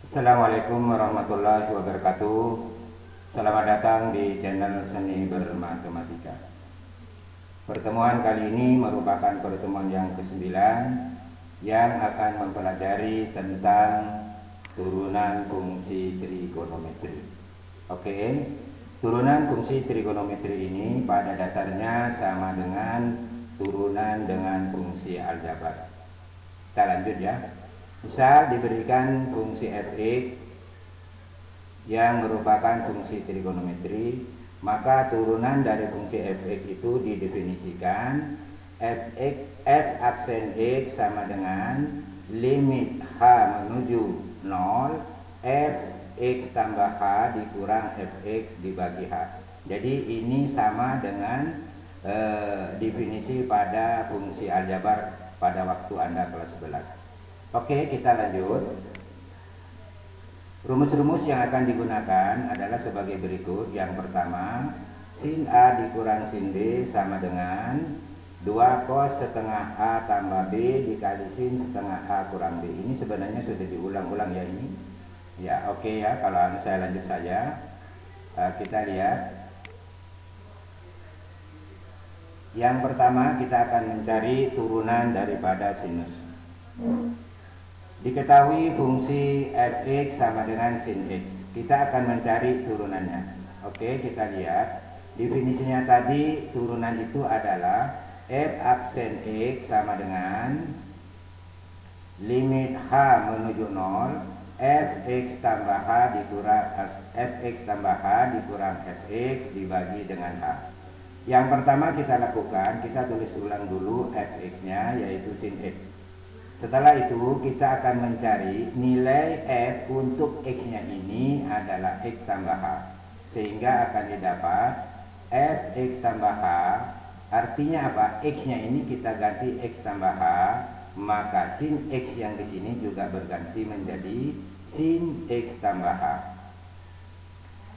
Assalamualaikum warahmatullahi wabarakatuh. Selamat datang di channel Seni Bermatematika. Pertemuan kali ini merupakan pertemuan yang ke-9 yang akan mempelajari tentang turunan fungsi trigonometri. Oke, turunan fungsi trigonometri ini pada dasarnya sama dengan turunan dengan fungsi aljabar. Kita lanjut ya. Misal diberikan fungsi fx yang merupakan fungsi trigonometri, maka turunan dari fungsi fx itu didefinisikan f aksen x sama dengan limit h menuju 0 fx tambah h dikurang fx dibagi h. Jadi ini sama dengan definisi pada fungsi aljabar pada waktu Anda kelas 11. Oke, kita lanjut. Rumus-rumus yang akan digunakan adalah sebagai berikut. Yang pertama, sin A dikurang sin B sama dengan 2 cos setengah A tambah B dikali sin setengah A kurang B. Ini sebenarnya sudah diulang-ulang ya ini. Ya, oke ya, kalau saya lanjut saja. Kita lihat. Yang pertama, kita akan mencari turunan daripada sinus. Diketahui fungsi fx sama dengan sin x. Kita akan mencari turunannya. Oke, kita lihat. Definisinya tadi turunan itu adalah f aksen x sama dengan limit h menuju 0 fx tambah h dikurang fx tambah h dikurang fx dibagi dengan h. Yang pertama kita lakukan, kita tulis ulang dulu fx-nya yaitu sin x. Setelah itu kita akan mencari nilai f untuk x-nya ini adalah x tambah h. Sehingga akan didapat fx tambah h. Artinya apa? X-nya ini kita ganti x tambah h. Maka sin x yang di sini juga berganti menjadi sin x tambah h.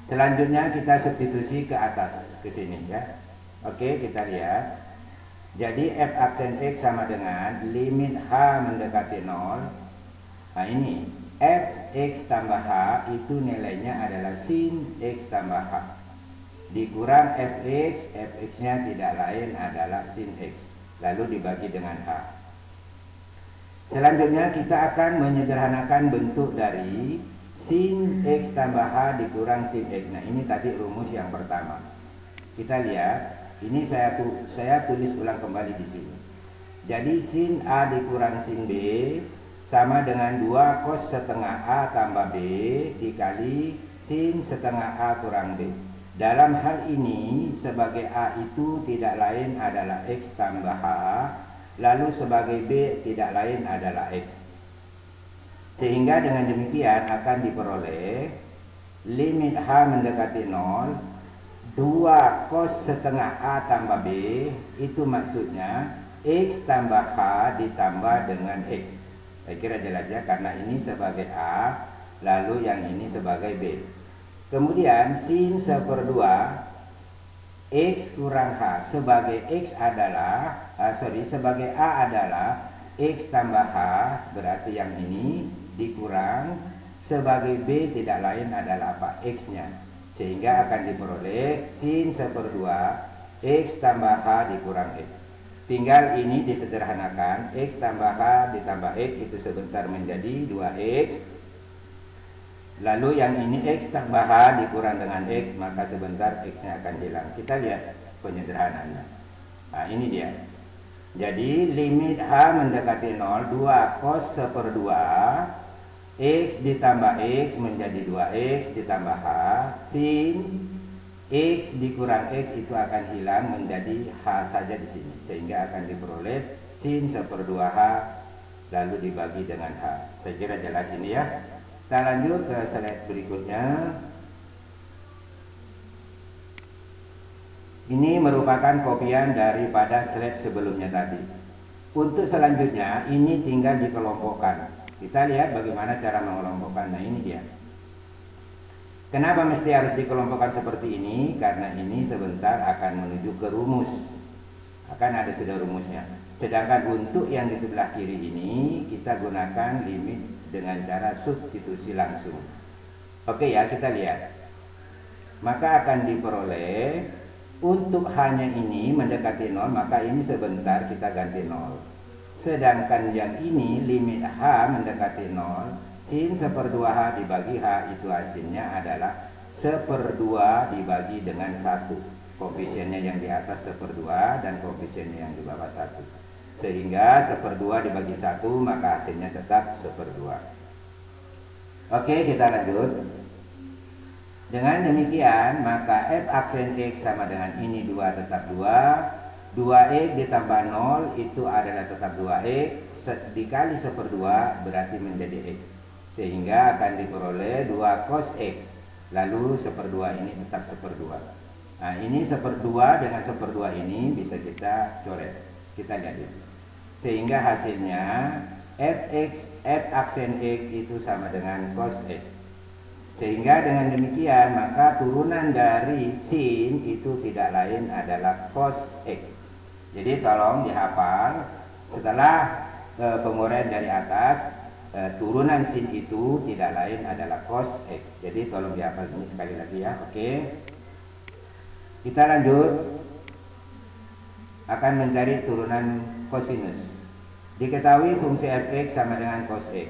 Selanjutnya kita substitusi ke atas, ke sini ya. Oke, kita lihat. Jadi f aksen x sama dengan limit h mendekati 0. Nah ini fx tambah h itu nilainya adalah sin x tambah h dikurang fx, fx-nya tidak lain adalah sin x, lalu dibagi dengan h. Selanjutnya kita akan menyederhanakan bentuk dari sin x tambah h dikurang sin x. Nah ini tadi rumus yang pertama. Kita lihat. Ini saya tulis ulang kembali di sini. Jadi sin A dikurang sin B sama dengan 2 cos setengah A tambah B dikali sin setengah A kurang B. Dalam hal ini sebagai A itu tidak lain adalah X tambah H, lalu sebagai B tidak lain adalah X. Sehingga dengan demikian akan diperoleh limit H mendekati 0 2 cos setengah A tambah B, itu maksudnya X tambah H ditambah dengan X. Saya kira jelas ya, karena ini sebagai A, lalu yang ini sebagai B. Kemudian sin 1/2 X kurang H sebagai X adalah, sebagai A adalah X tambah H, berarti yang ini dikurang, sebagai B tidak lain adalah apa? X-nya. Sehingga akan diperoleh sin 1/2 X tambah H dikurang X. Tinggal ini disederhanakan, X tambah H ditambah X itu sebentar menjadi 2X. Lalu yang ini X tambah H dikurang dengan X, maka sebentar X-nya akan hilang. Kita lihat penyederhanaannya. Nah ini dia. Jadi limit H mendekati 0, 2 cos 1/2 X ditambah X menjadi 2X ditambah H, sin X dikurang X itu akan hilang menjadi H saja di sini. Sehingga akan diperoleh sin 1/2 H lalu dibagi dengan H. Saya kira jelas ini ya. Kita lanjut ke slide berikutnya. Ini merupakan kopian daripada slide sebelumnya tadi. Untuk selanjutnya ini tinggal dikelompokkan. Kita lihat bagaimana cara mengelompokkan. Nah ini dia. Kenapa mesti harus dikelompokkan seperti ini? Karena ini sebentar akan menuju ke rumus. Akan ada sudah rumusnya. Sedangkan untuk yang di sebelah kiri ini kita gunakan limit dengan cara substitusi langsung. Oke ya, kita lihat. Maka akan diperoleh untuk hanya ini mendekati 0, maka ini sebentar kita ganti 0. Sedangkan yang ini limit H mendekati 0, sin 1/2H dibagi H itu hasilnya adalah 1/2 dibagi dengan 1. Koefisiennya yang di atas 1/2 dan koefisiennya yang di bawah 1. Sehingga 1/2 dibagi 1 maka hasilnya tetap 1/2. Oke, kita lanjut. Dengan demikian maka f aksen X sama dengan ini 2 tetap 2. 2X ditambah 0 itu adalah tetap 2X, dikali 1/2 berarti menjadi X. Sehingga akan diperoleh 2 cos X. Lalu 1/2 ini tetap 1/2. Nah, ini 1/2 dengan 1/2 ini bisa kita coret. Kita lihat ya. Sehingga hasilnya f aksen X itu sama dengan cos X. Sehingga dengan demikian maka turunan dari sin itu tidak lain adalah cos X. Jadi tolong dihafal setelah penguraian dari atas, turunan sin itu tidak lain adalah cos X. Jadi tolong dihafal ini sekali lagi ya. Oke. Kita lanjut. Akan mencari turunan kosinus. Diketahui fungsi fx sama dengan cos X.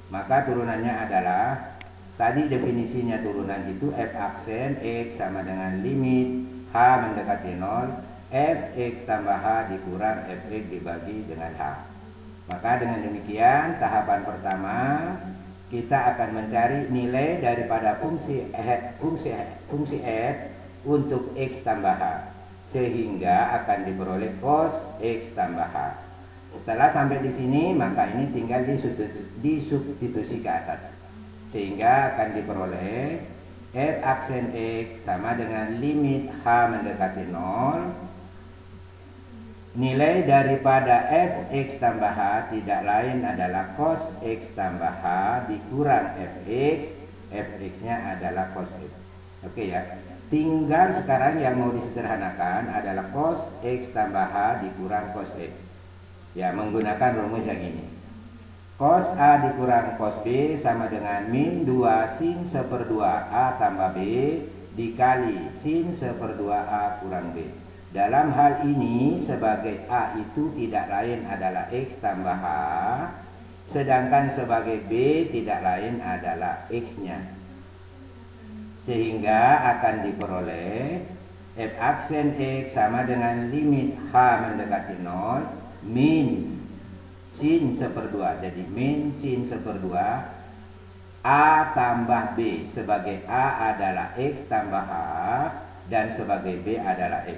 Maka turunannya adalah tadi definisinya turunan itu f aksen X sama dengan limit H mendekati 0, fx tambah H dikurang fx dibagi dengan H. Maka dengan demikian tahapan pertama kita akan mencari nilai daripada fungsi f untuk X tambah H. Sehingga akan diperoleh cos X tambah H. Setelah sampai di sini maka ini tinggal disubstitusi ke atas. Sehingga akan diperoleh f aksen X sama dengan limit H mendekati 0. Nilai daripada fx tambah H tidak lain adalah cos X tambah H dikurang fx. Fx-nya adalah cos X. Oke ya. Tinggal sekarang yang mau disederhanakan adalah cos X tambah H dikurang cos X. Ya, menggunakan rumus yang ini. Cos A dikurang cos B sama dengan min 2 sin 1/2A tambah B dikali sin 1/2A kurang B. Dalam hal ini sebagai A itu tidak lain adalah X tambah H, sedangkan sebagai B tidak lain adalah X-nya. Sehingga akan diperoleh f aksen X sama dengan limit H mendekati 0 min sin 1/2. Jadi min sin 1/2 A tambah B. Sebagai A adalah X tambah H dan sebagai B adalah X.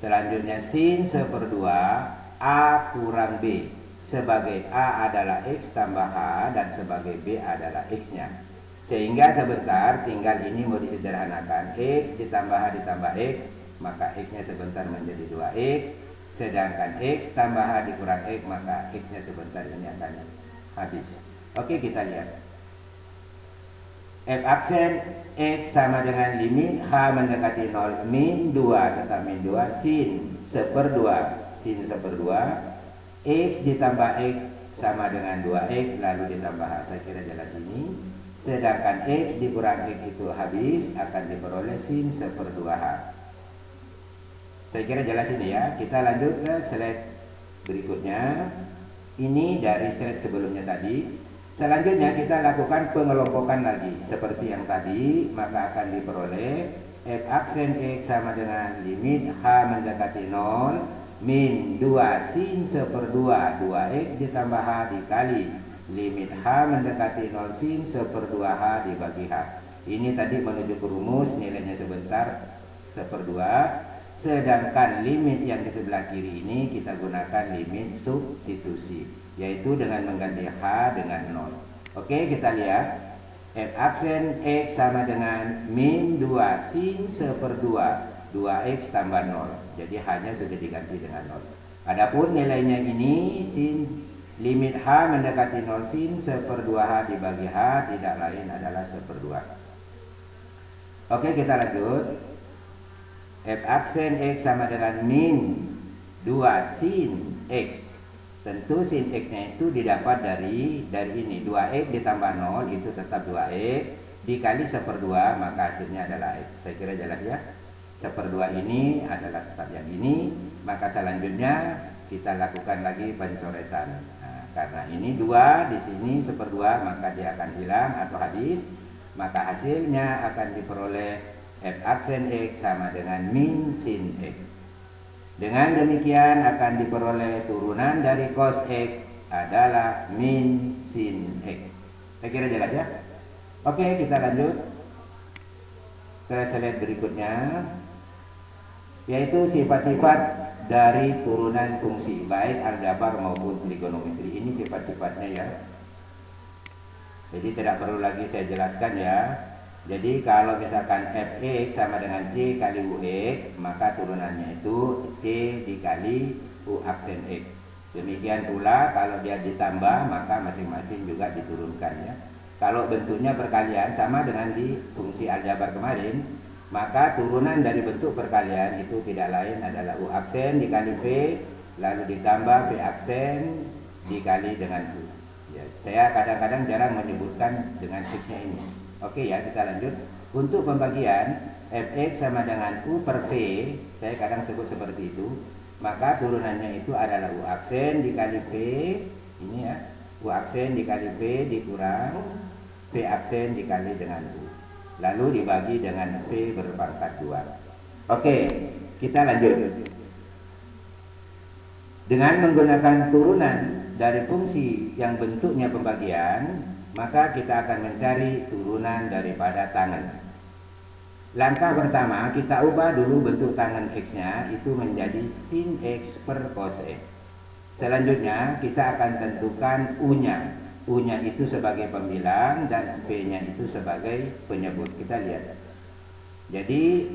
Selanjutnya sin 1/2 A kurang B. Sebagai A adalah X tambah H dan sebagai B adalah X-nya. Sehingga sebentar tinggal ini mau disederhanakan. X ditambah H ditambah X, maka X-nya sebentar menjadi 2X. Sedangkan X tambah H dikurang X, maka X-nya sebentar ini akan habis. Oke, kita lihat. F aksen X sama dengan limit H mendekati 0 min 2 tetap min 2 sin 1/2. Sin 1/2 X ditambah X sama dengan 2X lalu ditambah H. Saya kira jelas ini. Sedangkan X dikurang X itu habis, akan diperoleh sin 1/2H. Saya kira jelas ini ya. Kita lanjut ke slide berikutnya. Ini dari slide sebelumnya tadi. Selanjutnya kita lakukan pengelompokan lagi seperti yang tadi, maka akan diperoleh f aksen X sama dengan limit H mendekati 0 min 2 sin 1/2 2X ditambah H dikali limit H mendekati 0 sin 1/2H dibagi H. Ini tadi menuju ke rumus, nilainya sebentar 1/2. Sedangkan limit yang di sebelah kiri ini kita gunakan limit substitusi, yaitu dengan mengganti H dengan 0. Oke, kita lihat. F aksen X sama dengan min 2 sin 1/2 2X tambah 0. Jadi H-nya sudah diganti dengan 0. Adapun nilainya ini sin limit H mendekati 0 sin 1/2H dibagi H tidak lain adalah 1/2. Oke, kita lanjut. F aksen X sama dengan min 2 sin X tentu sin X-nya itu didapat dari ini. 2X ditambah 0 itu tetap 2X, dikali 1/2 maka hasilnya adalah X. Saya kira jelas ya. 1/2 ini adalah tetap yang ini, maka selanjutnya kita lakukan lagi pencoretan. Nah, karena ini 2 di sini 1/2 maka dia akan hilang atau habis, maka hasilnya akan diperoleh F aksen X sama dengan min sin X. Dengan demikian akan diperoleh turunan dari cos X adalah min sin X. Saya kira jelas ya. Oke, kita lanjut ke slide berikutnya, yaitu sifat-sifat dari turunan fungsi baik aljabar maupun trigonometri. Ini sifat-sifatnya ya. Jadi tidak perlu lagi saya jelaskan ya. Jadi kalau misalkan fx sama dengan c kali ux, maka turunannya itu c dikali u aksen x. Demikian pula kalau dia ditambah maka masing-masing juga diturunkan ya. Kalau bentuknya perkalian sama dengan di fungsi aljabar kemarin, maka turunan dari bentuk perkalian itu tidak lain adalah u aksen dikali v, lalu ditambah v aksen dikali dengan u. Ya, saya kadang-kadang jarang menyebutkan dengan fixnya ini. Oke ya, kita lanjut. Untuk pembagian fx sama dengan u per v, saya kadang sebut seperti itu. Maka turunannya itu adalah u aksen dikali v, ini ya, u aksen dikali v dikurang v aksen dikali dengan u, lalu dibagi dengan v berpangkat 2. Oke, kita lanjut. Dengan menggunakan turunan dari fungsi yang bentuknya pembagian, maka kita akan mencari turunan daripada tangan. Langkah pertama, kita ubah dulu bentuk tangan X-nya itu menjadi sin X per cos X. Selanjutnya kita akan tentukan U-nya. U-nya itu sebagai pembilang dan V-nya itu sebagai penyebut. Kita lihat. Jadi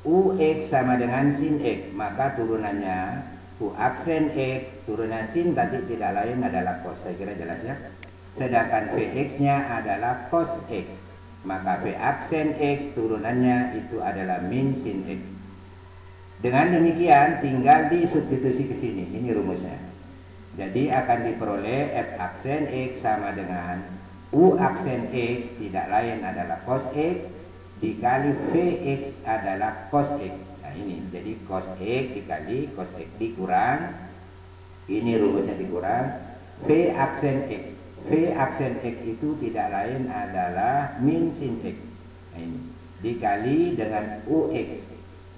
UX sama dengan sin X, maka turunannya U aksen X, turunan sin tadi tidak lain adalah cos. Saya kira jelas ya. Sedangkan Vx-nya adalah cos X, maka V aksen X turunannya itu adalah min sin X. Dengan demikian tinggal disubstitusi ke sini. Ini rumusnya. Jadi akan diperoleh F aksen X sama dengan U aksen X tidak lain adalah cos X dikali Vx adalah cos X. Nah ini, jadi cos X dikali cos X dikurang, ini rumusnya dikurang, V aksen X. V aksen X itu tidak lain adalah min sin X. Nah ini, dikali dengan UX.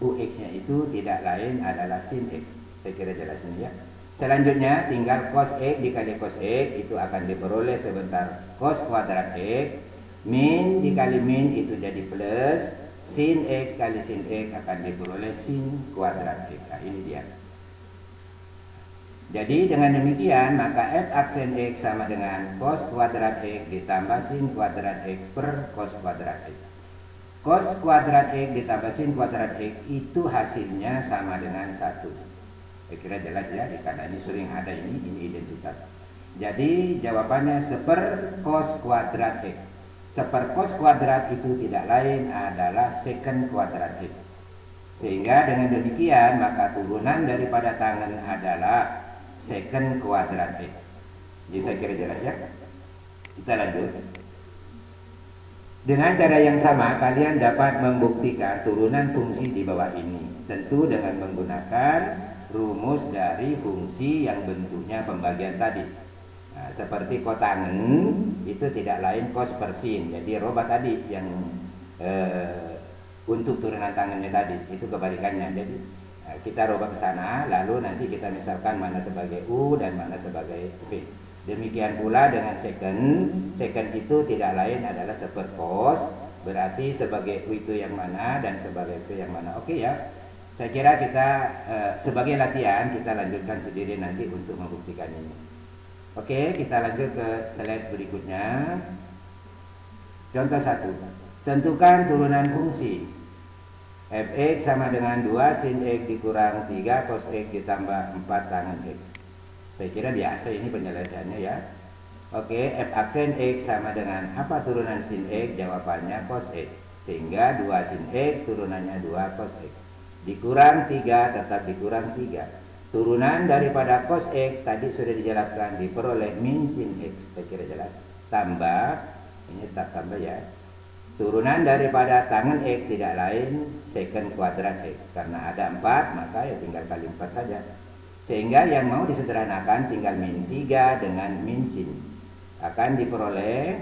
UX-nya itu tidak lain adalah sin X. Saya kira jelas ini ya. Selanjutnya tinggal cos X dikali cos X itu akan diperoleh sebentar cos kuadrat X. Min dikali min itu jadi plus, sin X kali sin X akan diperoleh sin kuadrat X. Nah ini dia. Jadi dengan demikian maka F aksen X sama dengan cos kuadrat X ditambah sin kuadrat X per cos kuadrat X. Cos kuadrat X ditambah sin kuadrat X itu hasilnya sama dengan 1. Saya kira jelas ya, karena ini sering ada ini identitas. Jadi jawabannya seper cos kuadrat X. Seper cos kuadrat itu tidak lain adalah secant kuadrat X. Sehingga dengan demikian maka turunan daripada tangan adalah secant kuadrat X. Jadi saya kira jelas ya. Kita lanjut. Dengan cara yang sama kalian dapat membuktikan turunan fungsi di bawah ini. Tentu dengan menggunakan rumus dari fungsi yang bentuknya pembagian tadi. Nah, seperti kotangen itu tidak lain cos per sin. Jadi robah tadi yang untuk turunan tangannya tadi itu kebalikannya. Jadi kita robah ke sana, lalu nanti kita misalkan mana sebagai U dan mana sebagai V. Demikian pula dengan secant. Secant itu tidak lain adalah seper cos, berarti sebagai U itu yang mana dan sebagai V yang mana. Oke ya. Saya kira kita sebagai latihan kita lanjutkan sendiri nanti untuk membuktikan ini. Oke, kita lanjut ke slide berikutnya. Contoh 1. Tentukan turunan fungsi Fx sama dengan 2 sin X dikurang 3 cos X ditambah 4 tangan X. Saya kira biasa ini penyelesaiannya ya. Oke, F aksen X sama dengan apa turunan sin X? Jawabannya cos X. Sehingga 2 sin X turunannya 2 cos X. Dikurang 3 tetap dikurang 3. Turunan daripada cos X tadi sudah dijelaskan diperoleh min sin X, saya kira jelas. Tambah, ini tak tambah ya. Turunan daripada tangan X tidak lain secant kuadrat X. Karena ada 4, maka ya tinggal kali 4 saja. Sehingga yang mau disederhanakan tinggal min 3 dengan min sin. Akan diperoleh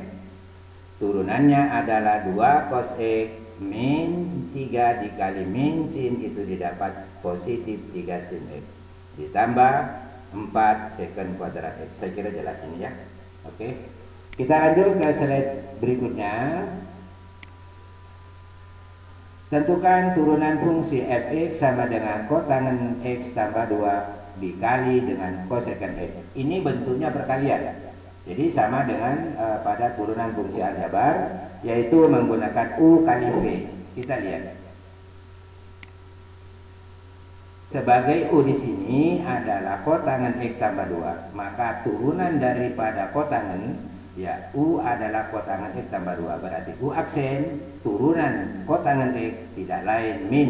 turunannya adalah 2 cos X min 3 dikali min sin, itu didapat positif 3 sin X. Ditambah 4 secant kuadrat X. Saya kira jelas ini ya. Oke. Kita lanjut ke slide berikutnya. Tentukan turunan fungsi fx sama dengan kotangen x tambah 2 dikali dengan kosekant x. Ini bentuknya perkalian. Jadi sama dengan pada turunan fungsi aljabar, yaitu menggunakan u kali v. Kita lihat. Sebagai U di sini adalah kotangen X tambah 2, maka turunan daripada kotangen, ya U adalah kotangen X tambah 2, berarti U aksen turunan kotangen X tidak lain min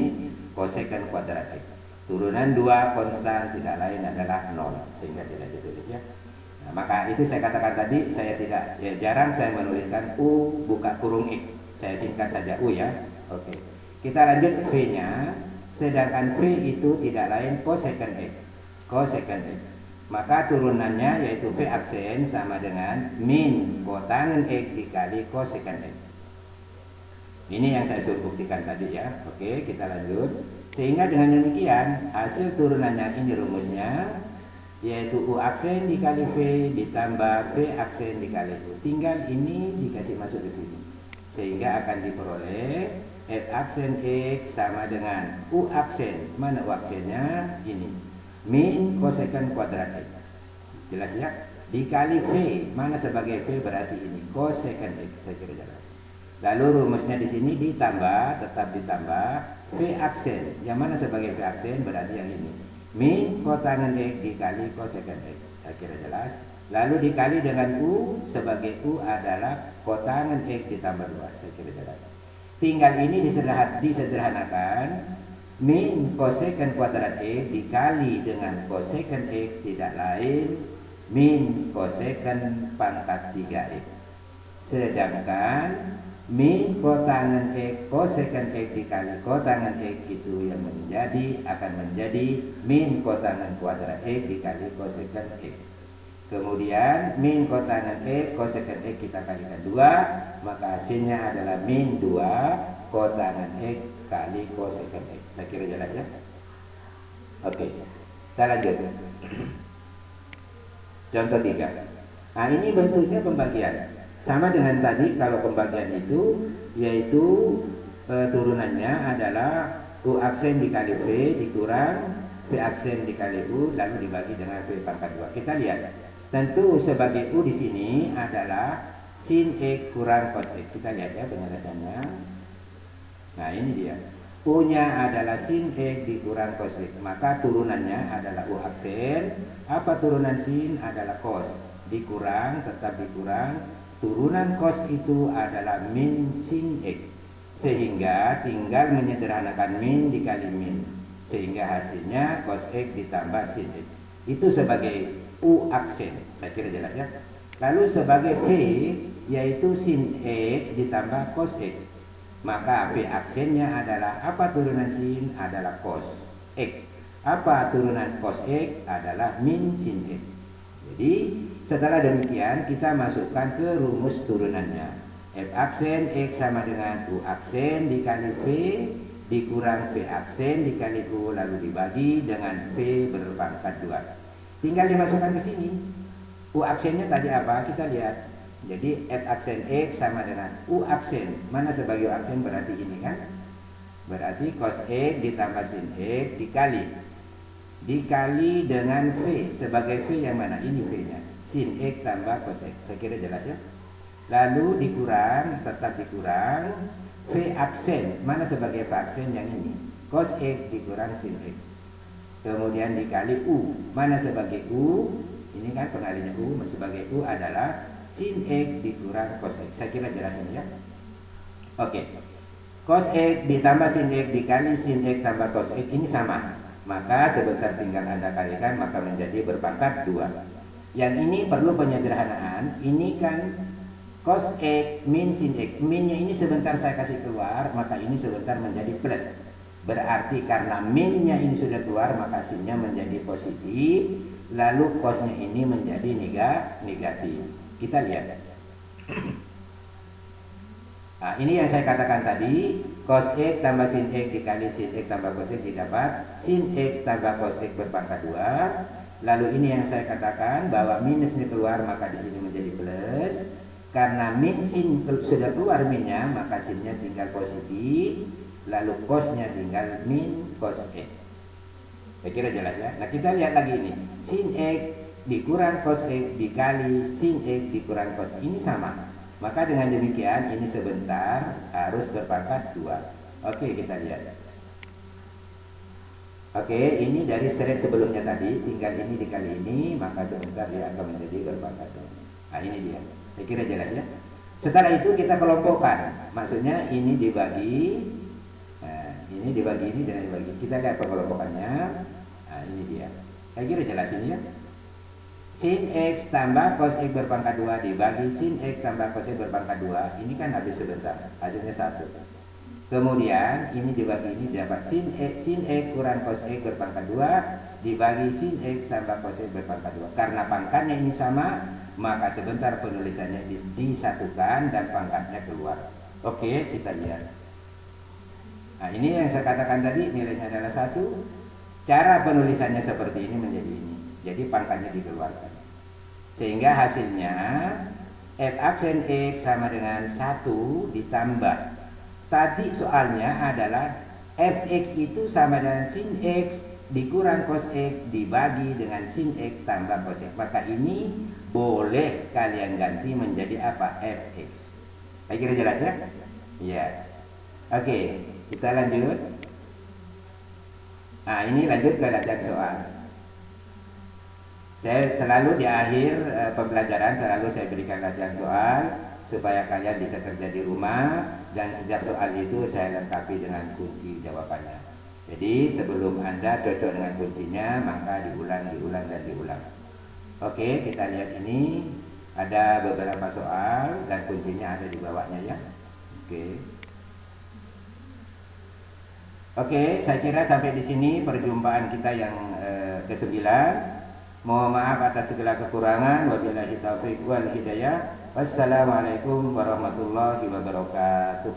kosekant kuadrat X. Turunan 2 konstan tidak lain adalah 0, sehingga tidak ditulis ya. Nah, maka itu saya katakan tadi, saya tidak, ya jarang saya menuliskan U buka kurung X, saya singkat saja U ya. Oke, kita lanjut V-nya. Sedangkan V itu tidak lain kosekant X. Kosekant X. Maka turunannya yaitu V aksen sama dengan min kotangen X dikali kosekant X. Ini yang saya suruh buktikan tadi ya. Oke, kita lanjut. Sehingga dengan demikian hasil turunannya ini rumusnya yaitu U aksen dikali V ditambah V aksen dikali U. Tinggal ini dikasih masuk ke sini. Sehingga akan diperoleh F aksen X sama dengan U aksen. Mana U aksennya? Ini. Min kosekant kuadrat X. Jelas ya? Dikali V. Mana sebagai V berarti ini. Kosekant X. Saya kira jelas. Lalu rumusnya di sini ditambah. Tetap ditambah. V aksen. Yang mana sebagai V aksen berarti yang ini. Min kotangen X dikali kosekant X. Saya kira jelas. Lalu dikali dengan U. Sebagai U adalah kotangen X ditambah 2. Saya kira jelas. Tinggal ini disederhanakan min kosekant kuadrat X dikali dengan kosekant X tidak lain min kosekant pangkat 3X. Sedangkan min kotangen X kosekant X dikali kotangen X itu yang akan menjadi min kotangen kuadrat X dikali kosekant X. Kemudian min kotangen X kosekant X kita kalikan 2, maka hasilnya adalah min 2 kotangen X kali kosekant X. Saya kira jelas ya. Oke, kita lanjut. Contoh 3. Nah, ini bentuknya pembagian. Sama dengan tadi, kalau pembagian itu yaitu turunannya adalah U aksen dikali V dikurang V aksen dikali U lalu dibagi dengan V pangkat 2. Kita lihat. Tentu sebagai U di sini adalah sin X kurang cos X. Kita lihat ya penjelasannya. Nah, ini dia. U-nya adalah sin X dikurang cos X. Maka turunannya adalah U aksen. Apa turunan sin adalah cos. Dikurang, tetap dikurang. Turunan cos itu adalah min sin X. Sehingga tinggal menyederhanakan min dikali min. Sehingga hasilnya cos X ditambah sin X. Itu sebagai U aksen. Saya kira jelas ya. Lalu sebagai V yaitu sin X ditambah cos X. Maka V aksennya adalah apa turunan sin adalah cos X. Apa turunan cos X adalah min sin X. Jadi setelah demikian kita masukkan ke rumus turunannya. F aksen X sama dengan U aksen dikali V dikurang V aksen dikali U lalu dibagi dengan V berpangkat 2. Tinggal dimasukkan ke sini. U aksennya tadi apa? Kita lihat. Jadi F aksen X sama dengan U aksen. Mana sebagai U aksen berarti ini kan? Berarti cos X ditambah sin X dikali dengan V. Sebagai V yang mana? Ini V-nya. Sin X tambah cos X. Saya kira jelas ya. Lalu dikurang, tetap dikurang V aksen. Mana sebagai V aksen yang ini? Cos X dikurang sin X. Kemudian dikali U. Mana sebagai U? Ini kan pengalinya U. Sebagai U adalah sin X dikurang cos X. Saya kira jelas ini ya. Oke. Cos X ditambah sin X dikali sin X tambah cos X. Ini sama. Maka sebentar tinggal Anda kalikan, maka menjadi berpangkat 2. Yang ini perlu penyederhanaan. Ini kan cos X min sin X. Minnya ini sebentar saya kasih keluar, maka ini sebentar menjadi plus. Berarti karena minnya ini sudah keluar, maka sinnya menjadi positif. Lalu cosnya ini menjadi negatif. Kita lihat. Nah, ini yang saya katakan tadi, cos X tambah sin X dikali sin X tambah cos X didapat sin X tambah cos X berpangkat 2. Lalu ini yang saya katakan bahwa minus ini keluar, maka di sini menjadi plus. Karena min sin sudah keluar minnya, maka sinnya tinggal positif. Lalu cosnya tinggal min cos X. Saya kira jelas ya. Nah, kita lihat lagi ini. Sin X dikurang cos X dikali sin X dikurang cos X. Ini sama. Maka dengan demikian ini sebentar harus berpangkat 2. Oke, kita lihat. Oke, ini dari seret sebelumnya tadi, tinggal ini dikali ini, maka sebentar dia akan menjadi berpangkat 2. Nah, ini dia. Saya kira jelas ya. Setelah itu kita kelompokkan. Maksudnya ini dibagi, ini dibagi ini dan dibagi. Kita lihat pengelompokannya. Nah, ini dia. Saya kira jelas ini ya. Sin X tambah cos X berpangkat 2 dibagi sin X tambah cos X berpangkat 2. Ini kan habis sebentar, hasilnya 1. Kemudian ini dibagi ini dapat sin X kurang cos X berpangkat 2 dibagi sin X tambah cos X berpangkat 2. Karena pangkatnya ini sama, maka sebentar penulisannya disatukan dan pangkatnya keluar. Oke, kita lihat. Nah, ini yang saya katakan tadi, nilainya adalah 1. Cara penulisannya seperti ini menjadi ini. Jadi pangkatnya dikeluarkan. Sehingga hasilnya f aksen X sama dengan 1 ditambah. Tadi soalnya adalah fx itu sama dengan sin X dikurang cos X dibagi dengan sin X tambah cos X. Maka ini boleh kalian ganti menjadi apa? Fx. Saya kira jelas ya? Iya. Oke, kita lanjut. Nah, ini lanjut ke latihan soal. Saya selalu di akhir pembelajaran selalu saya berikan latihan soal supaya kalian bisa kerja di rumah, dan setiap soal itu saya lengkapi dengan kunci jawabannya. Jadi sebelum Anda cocok dengan kuncinya, maka diulang dan diulang. Oke, kita lihat ini ada beberapa soal dan kuncinya ada di bawahnya ya. Oke, saya kira sampai di sini perjumpaan kita yang ke-9. Mohon maaf atas segala kekurangan. Wabillahi taufiq wal hidayah. Wassalamualaikum warahmatullahi wabarakatuh.